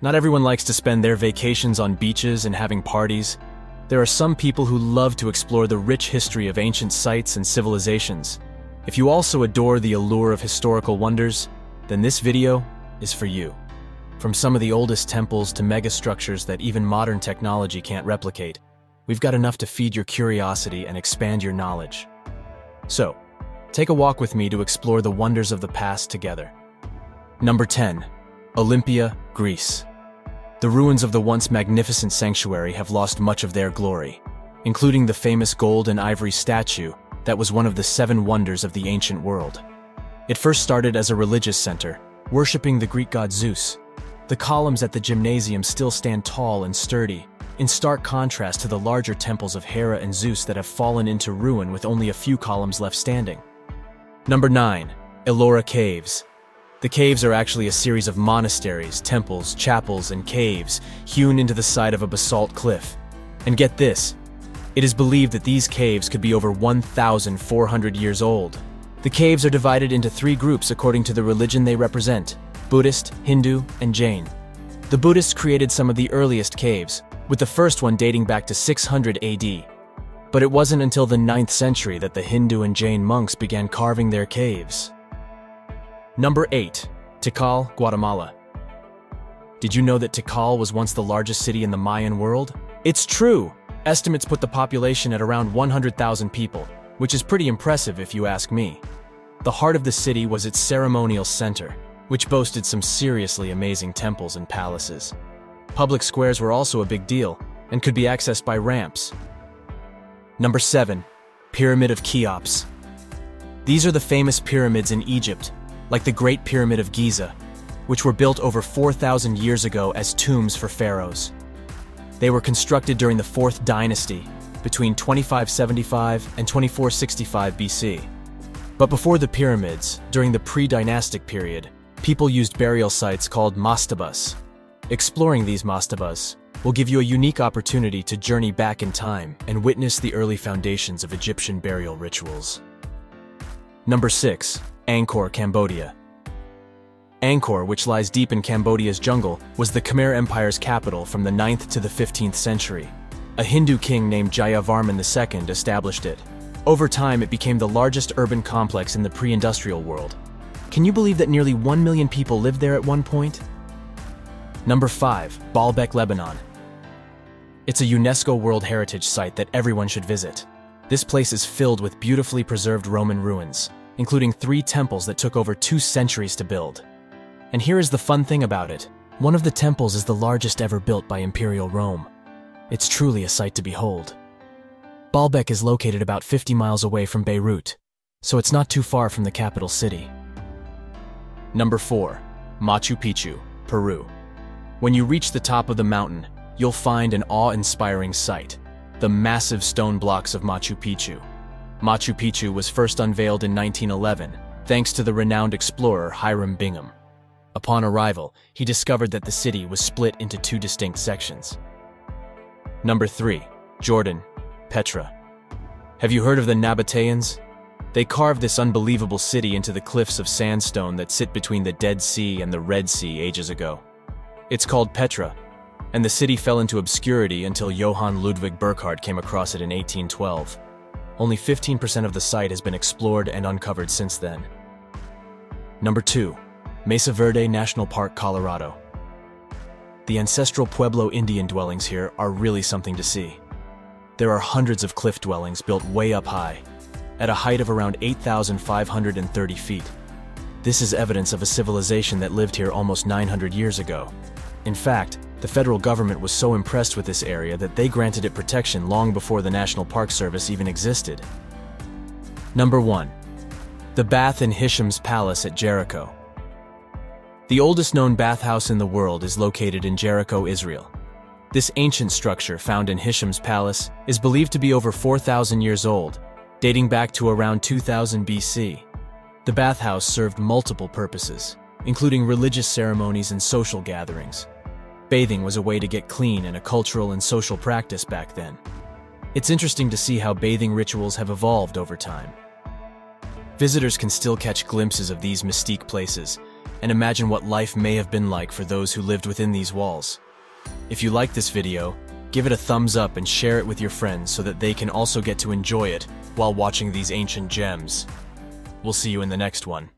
Not everyone likes to spend their vacations on beaches and having parties. There are some people who love to explore the rich history of ancient sites and civilizations. If you also adore the allure of historical wonders, then this video is for you. From some of the oldest temples to megastructures that even modern technology can't replicate, we've got enough to feed your curiosity and expand your knowledge. So, take a walk with me to explore the wonders of the past together. Number 10. Olympia, Greece. The ruins of the once magnificent sanctuary have lost much of their glory, including the famous gold and ivory statue that was one of the 7 wonders of the ancient world. It first started as a religious center, worshipping the Greek god Zeus. The columns at the gymnasium still stand tall and sturdy, in stark contrast to the larger temples of Hera and Zeus that have fallen into ruin with only a few columns left standing. Number 9. Ellora Caves. The caves are actually a series of monasteries, temples, chapels, and caves hewn into the side of a basalt cliff. And get this, it is believed that these caves could be over 1,400 years old. The caves are divided into 3 groups according to the religion they represent: Buddhist, Hindu, and Jain. The Buddhists created some of the earliest caves, with the first one dating back to 600 AD. But it wasn't until the 9th century that the Hindu and Jain monks began carving their caves. Number 8. Tikal, Guatemala. Did you know that Tikal was once the largest city in the Mayan world? It's true! Estimates put the population at around 100,000 people, which is pretty impressive if you ask me. The heart of the city was its ceremonial center, which boasted some seriously amazing temples and palaces. Public squares were also a big deal, and could be accessed by ramps. Number 7. Pyramid of Cheops. These are the famous pyramids in Egypt, like the Great Pyramid of Giza, which were built over 4,000 years ago as tombs for pharaohs. They were constructed during the 4th dynasty, between 2575 and 2465 BC. But before the pyramids, during the pre-dynastic period, people used burial sites called mastabas. Exploring these mastabas will give you a unique opportunity to journey back in time and witness the early foundations of Egyptian burial rituals. Number 6. Angkor, Cambodia. Angkor, which lies deep in Cambodia's jungle, was the Khmer Empire's capital from the 9th to the 15th century. A Hindu king named Jayavarman II established it. Over time, it became the largest urban complex in the pre-industrial world. Can you believe that nearly 1 million people lived there at one point? Number 5. Baalbek, Lebanon. It's a UNESCO World Heritage Site that everyone should visit. This place is filled with beautifully preserved Roman ruins, including 3 temples that took over 2 centuries to build. And here is the fun thing about it. One of the temples is the largest ever built by Imperial Rome. It's truly a sight to behold. Baalbek is located about 50 miles away from Beirut, so it's not too far from the capital city. Number 4. Machu Picchu, Peru. When you reach the top of the mountain, you'll find an awe-inspiring sight: the massive stone blocks of Machu Picchu. Machu Picchu was first unveiled in 1911, thanks to the renowned explorer Hiram Bingham. Upon arrival, he discovered that the city was split into 2 distinct sections. Number 3. Jordan, Petra. Have you heard of the Nabateans? They carved this unbelievable city into the cliffs of sandstone that sit between the Dead Sea and the Red Sea ages ago. It's called Petra, and the city fell into obscurity until Johann Ludwig Burckhardt came across it in 1812. Only 15% of the site has been explored and uncovered since then. Number 2. Mesa Verde National Park, Colorado. The ancestral Pueblo Indian dwellings here are really something to see. There are hundreds of cliff dwellings built way up high, at a height of around 8,530 feet. This is evidence of a civilization that lived here almost 900 years ago. In fact, the federal government was so impressed with this area that they granted it protection long before the National Park Service even existed. Number 1. The Bath and Hisham's Palace at Jericho. The oldest known bathhouse in the world is located in Jericho, Israel. This ancient structure found in Hisham's Palace is believed to be over 4,000 years old, dating back to around 2000 BC. The bathhouse served multiple purposes, including religious ceremonies and social gatherings. Bathing was a way to get clean and a cultural and social practice back then. It's interesting to see how bathing rituals have evolved over time. Visitors can still catch glimpses of these mystique places, and imagine what life may have been like for those who lived within these walls. If you like this video, give it a thumbs up and share it with your friends so that they can also get to enjoy it while watching these ancient gems. We'll see you in the next one.